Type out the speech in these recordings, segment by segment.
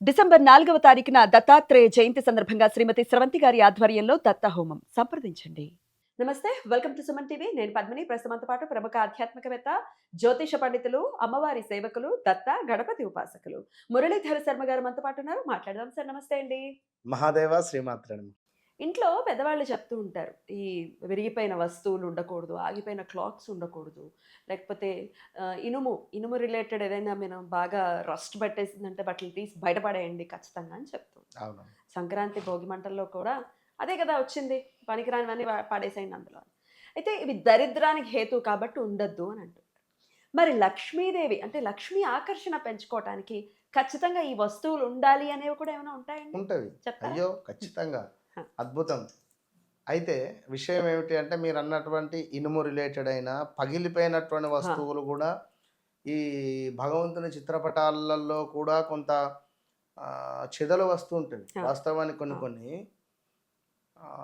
December 4వ తారీఖున దత్తాత్రేయ జయంతి సందర్భంగా శ్రీమతి స్రవంతి గారి ఆధ్వర్యంలో దత్త హోమం సంప్రదించండి. నమస్తే, వెల్కమ్ టు సుమన్ టీవీ. నేను పద్మిని. ప్రస్తుతంతో పాటు ప్రముఖ ఆధ్యాత్మికవేత్త, జ్యోతిష పండితులు, అమ్మవారి సేవకులు, దత్త గణపతి ఉపాసకులు మురళీధర శర్మ గారు మనతో పాటు ఉన్నారు. మాట్లాడదాం సార్. నమస్తే అండి. మహాదేవ శ్రీమాత్రని. ఇంట్లో పెద్దవాళ్ళు చెప్తూ ఉంటారు, ఈ విరిగిపోయిన వస్తువులు ఉండకూడదు, ఆగిపోయిన క్లాక్స్ ఉండకూడదు, లేకపోతే ఇనుము రిలేటెడ్ ఏదైనా మనం బాగా రస్ట్ పట్టేసిందంటే బట్టలు తీసి బయటపడేయండి ఖచ్చితంగా అని చెప్తూ ఉంటారు. అవును. సంక్రాంతి భోగి మంటల్లో కూడా అదే కదా వచ్చింది, పనికిరానివన్నీ పడేసేయండి అందులో. అయితే ఇవి దరిద్రానికి హేతు కాబట్టి ఉండద్దు అని అంటున్నారు. మరి లక్ష్మీదేవి అంటే లక్ష్మీ ఆకర్షణ పెంచుకోవటానికి ఖచ్చితంగా ఈ వస్తువులు ఉండాలి అనేవి కూడా ఏమైనా ఉంటాయండి? ఉంటవి. చెప్తారా? అయ్యో! ఖచ్చితంగా. హ. అద్భుతం. అయితే విషయం ఏమిటి అంటే మీరన్నటువంటి ఇనుము రిలేటెడ్ అయిన పగిలిపోయినటువంటి హ. వస్తువులు గూడా ఈ భగవంతుని చిత్రపటాలలో కూడా కొంత చెదలు వస్తూ ఉంటవి. హ. వాస్తవానికి కొన్ని ఆ. కొన్ని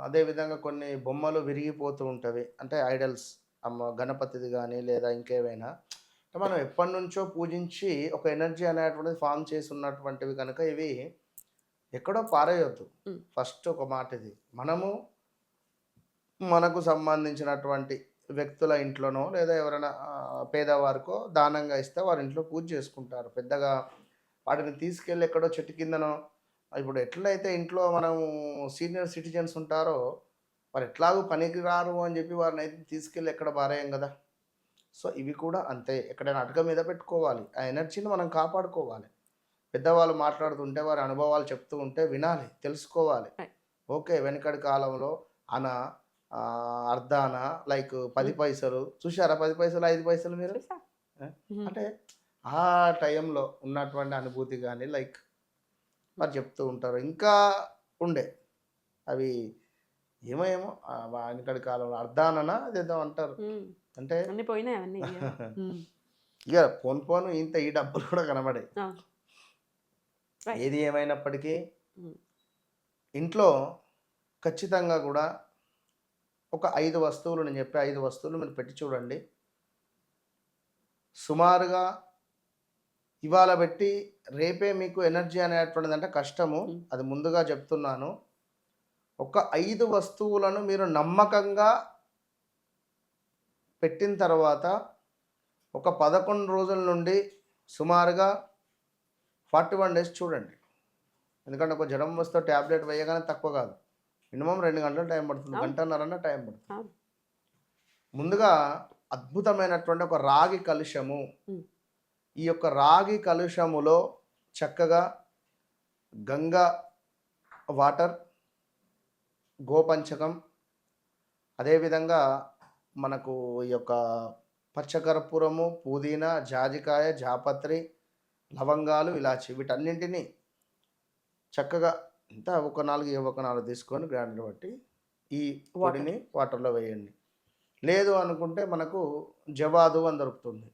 అదేవిధంగా కొన్ని బొమ్మలు విరిగిపోతూ ఉంటవి. అంటే ఐడల్స్ గణపతిది గానీ లేదా ఇంకేవైనా మనం ఎప్పటినుంచో పూజించి ఒక ఎనర్జీ అనేటువంటిది ఫామ్ చేసి ఉన్నటువంటివి కనుక ఇవి ఎక్కడో పారేయొద్దు. హ్మ్. ఫస్ట్ ఒక మాట ఇది. మనకు సంబంధించినటువంటి వ్యక్తుల ఇంట్లోనో లేదా ఎవరైనా పేదవారికో దానంగా ఇస్తే వారి ఇంట్లో పూజ చేసుకుంటారు. పెద్దగా వాటిని తీసుకెళ్ళి ఎక్కడో చెట్టు కిందనో ఇప్పుడు ఎట్లయితే ఇంట్లో మనం సీనియర్ సిటిజన్స్ ఉంటారో వారు ఎట్లాగూ పనికి రారు అని చెప్పి వారినైతే తీసుకెళ్ళి ఎక్కడ పారేయం కదా! సో, ఇవి కూడా అంతే. ఎక్కడైనా అటక మీద పెట్టుకోవాలి. ఆ ఎనర్జీని మనం కాపాడుకోవాలి. పెద్దవాళ్ళు మాట్లాడుతుంటే వారి అనుభవాలు చెప్తూ ఉంటే వినాలి, తెలుసుకోవాలి. రైట్. ఓకే. వెనకటి కాలంలో అన, అర్ధాన, లైక్ 10 హ్మ్. పైసలు చూసారా 10 పైసలు, 5 పైసలు మీరు? చూసా. ఆ! హ్మ్. అంటే ఆ టైంలో ఉన్నటువంటి అనుభూతి గాని లైక్ వారు చెప్తూ ఉంటారు. ఇంకా ఉండే అవి ఏమో ఏమో వెనకటి కాలంలో అర్ధాననా అదేదో అంటారు. హ్మ్. అంటే అన్నీ పోయినాయి అవన్నీ. హ్మ్. ఇక పోను పోను ఇంత ఈ డబ్బులు కూడా కనబడాయి. అవును. రైట్. ఏది ఏమైనప్పటికీ హ్మ్. ఇంట్లో ఖచ్చితంగా కూడా ఒక 5 వస్తువులు నేను చెప్పే 5 వస్తువులు మీరు పెట్టి చూడండి. సుమారుగా ఇవాళ పెట్టి రేపే మీకు ఎనర్జీ అనేటువంటిదంటే కష్టము. హ్మ్. అది ముందుగా చెప్తున్నాను. ఒక 5 వస్తువులను మీరు నమ్మకంగా పెట్టిన తర్వాత ఒక 11 రోజుల నుండి సుమారుగా 41 డేస్ చూడండి. ఎందుకంటే ఒక జ్వరం వస్తే టాబ్లెట్ వేయగానే తక్కువ కాదు. మినిమమ్ 2 గంటలు టైం పడుతుంది. అవును. గంటన్నరన్న టైం పడుతుంది. అవును. ముందుగా అద్భుతమైనటువంటి ఒక రాగి కలుషము. హ్మ్. ఈ యొక్క రాగి కలుషములో చక్కగా గంగా వాటర్, గోపంచకం, అదేవిధంగా మనకు ఈ యొక్క పచ్చకర్పూరము, పుదీనా, జాజికాయ, జాపత్రి, లవంగాలు, ఇలాచి వీటన్నింటినీ చక్కగా ఎంత ఒక 4 తీసుకొని గ్రైండర్ బట్టి ఈ వాటర్. పొడిని వాటర్‌లో వేయండి. లేదు అనుకుంటే మనకు జవాదు అని దొరుకుతుంది.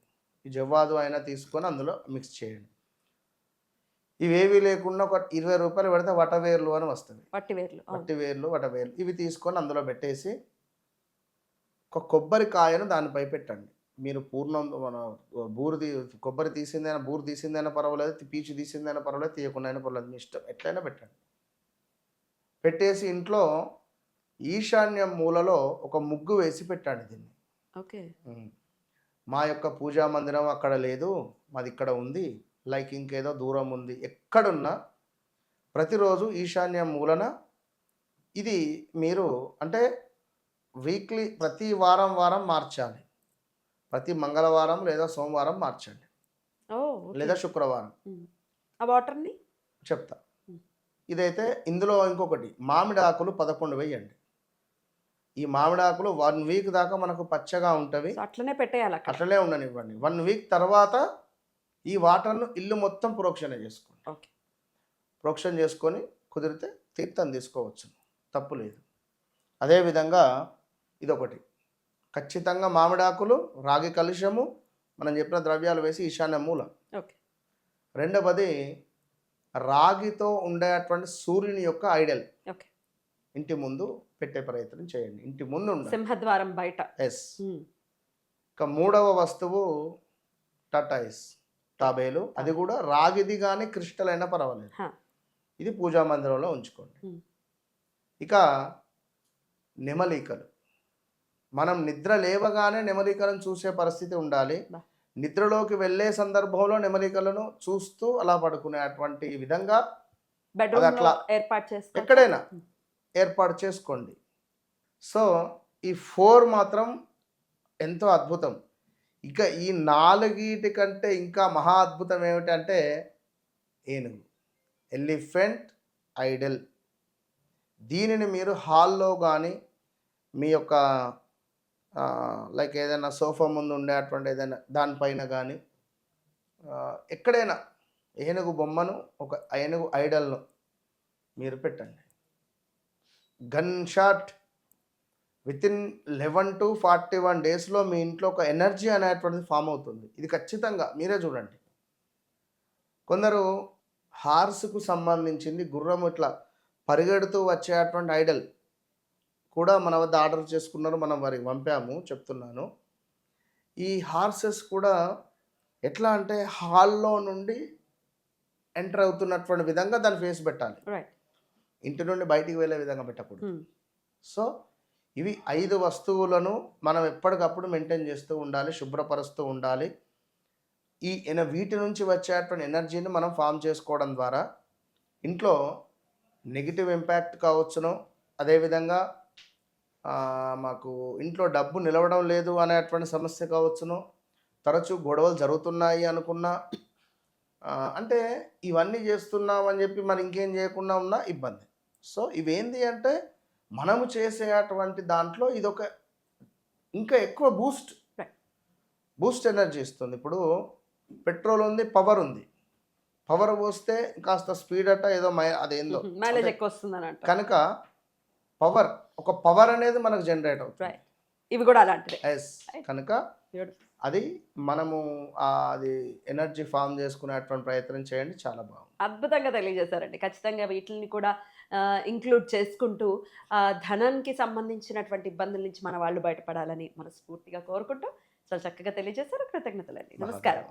ఈ జవ్వాదు అయినా తీసుకొని అందులో మిక్స్ చేయండి. ఇవేవీ లేకుండా ఒక రూ. 20 పెడితే వటవేర్లు అని వస్తది. పట్టివేర్లు. అవును. వటవేర్లు ఇవి తీసుకొని అందులో పెట్టేసి ఒక కొబ్బరికాయను దానిపై పెట్టండి. మీరు పూర్ణం మన బూరు తీ కొబ్బరి తీసిందైనా, బూరు తీసిందైనా పర్వాలేదు, పీచు తీసిందైనా పర్వాలేదు, తీయకుండా అయినా పర్వాలేదు. మీ ఇష్టం. ఎట్లైనా పెట్టండి. పెట్టేసి ఇంట్లో ఈశాన్య మూలలో ఒక ముగ్గు వేసి పెట్టండి దీన్ని. ఓకే. హ్మ్. మా యొక్క పూజా మందిరం అక్కడ లేదు. మాది ఇక్కడ ఉంది. లైక్ ఇంకేదో దూరం ఉంది. ఎక్కడున్నా ప్రతిరోజు ఈశాన్య మూలన ఇది మీరు అంటే వీక్లీ ప్రతి వారం మార్చాలి. ప్రతి మంగళవారం లేదా సోమవారం మార్చండి. ఓహ్! ఓకే. లేదా శుక్రవారం. హ్మ్. ఆ వాటర్‌ని? చెప్తా. హ్మ్. ఇదైతే ఇందులో ఇంకొకటి మామిడి ఆకులు 11 వేయండి. ఈ మామిడి ఆకులు 1 వీక్ దాకా మనకు పచ్చగా ఉంటవి. సో, అట్లనే పెట్టేయాలక్కడ. అట్లనే ఉండనివ్వండి. 1 వీక్ తర్వాత ఈ వాటర్‌ను ఇల్లు మొత్తం ప్రోక్షణ చేసుకోండి. ఓకే. ప్రోక్షణ చేసుకొని కుదిరితే తీర్థం తీసుకోవచ్చు. తప్పు లేదు. అదేవిధంగా ఇదొకటి. ఖచ్చితంగా మామిడాకులు, రాగి కలుషము, మనం చెప్పిన ద్రవ్యాలు వేసి ఈశాన్య మూల. ఓకే. రెండవది రాగితో ఉండేటువంటి సూర్యుని యొక్క ఐడల్ ఓకే. ఇంటి ముందు పెట్టే ప్రయత్నం చేయండి. ఇంటి ముందు ఉండాలి. సింహద్వారం బయట. యెస్. హ్మ్. ఇక మూడవ వస్తువు టర్టాయిస్. తాబేలు, అది కూడా రాగిది కానీ క్రిస్టల్ అయినా పర్వాలేదు. హా. ఇది పూజా మందిరంలో ఉంచుకోండి. ఉమ్. ఇక నెమలికలు, మనం నిద్ర లేవగానే నెమలికలను చూసే పరిస్థితి ఉండాలి. బా. నిద్రలోకి వెళ్ళే సందర్భంలో నెమలికలను చూస్తూ అలా పడుకునేటువంటి విధంగా బెడ్రూమ్ లో అట్లా ఏర్పాటు చేసుకోవచ్చా? ఎక్కడైనా ఏర్పాటు చేసుకోండి. సో ఈ 4 మాత్రం ఎంతో అద్భుతం. ఇక ఈ 4 కంటే ఇంకా మహా అద్భుతం ఏమిటంటే ఏనుగు, ఎలిఫెంట్ ఐడల్. దీనిని మీరు హాల్లో కానీ మీ యొక్క లైక్ ఏదైనా సోఫా ముందు ఉండేటువంటి ఏదైనా దానిపైన కానీ ఎక్కడైనా ఏనుగు బొమ్మను, ఒక ఏనుగు ఐడల్ను మీరు పెట్టండి. గన్ షాట్ వితిన్ 11 to 41 డేస్లో మీ ఇంట్లో ఒక ఎనర్జీ అనేటువంటిది ఫామ్ అవుతుంది. ఇది ఖచ్చితంగా మీరే చూడండి. కొందరు హార్స్కు సంబంధించింది గుర్రం ఇట్లా పరిగెడుతూ వచ్చేటువంటి ఐడల్ కూడా మన వద్ద ఆర్డర్ చేసుకున్నారు, మనం వారికి పంపాము. చెప్తున్నాను, ఈ హార్సెస్ కూడా ఎట్లా అంటే హాల్లో నుండి ఎంటర్ అవుతున్నటువంటి విధంగా దాని ఫేస్ పెట్టాలి, రైట్. ఇంటి నుండి బయటికి వెళ్ళే విధంగా పెట్టకూడదు. సో ఇవి 5 వస్తువులను మనం ఎప్పటికప్పుడు మెయింటైన్ చేస్తూ ఉండాలి, శుభ్రపరుస్తూ ఉండాలి. వీటి నుంచి వచ్చేటువంటి ఎనర్జీని మనం ఫామ్ చేసుకోవడం ద్వారా ఇంట్లో నెగిటివ్ ఇంపాక్ట్ కావచ్చును, అదేవిధంగా మాకు ఇంట్లో డబ్బు నిలవడం లేదు అనేటువంటి సమస్య కావచ్చును, తరచూ గొడవలు జరుగుతున్నాయి అనుకున్నా, అంటే ఇవన్నీ చేస్తున్నామని చెప్పి మరి ఇంకేం చేయకుండా ఉన్నా ఇబ్బంది. సో ఇవేంది అంటే మనము చేసేటువంటి దాంట్లో ఇదొక ఇంకా ఎక్కువ బూస్ట్ ఎనర్జీ ఇస్తుంది. ఇప్పుడు పెట్రోల్ ఉంది, పవర్ ఉంది, పవర్ పోస్తే కాస్త స్పీడ్ అట్ట ఏదో అదేందో మైలేజ్ ఎక్కువ వస్తుంది కనుక ఒక పవర్ అనేది మనకు జనరేట్ అవుతుంది. ఇవి కూడా అలాంటిదే. కనుక అది మనము అది ఎనర్జీ ఫామ్ చేసుకునేటువంటి ప్రయత్నం చేయండి, చాలా బాగుంది. అద్భుతంగా తెలియజేశారండి. ఖచ్చితంగా వీటిని కూడా ఇంక్లూడ్ చేసుకుంటూ ధనానికి సంబంధించినటువంటి ఇబ్బందుల నుంచి మన వాళ్ళు బయటపడాలని మనస్ఫూర్తిగా కోరుకుంటూ చాలా చక్కగా తెలియజేశారు. కృతజ్ఞతలండి. నమస్కారం.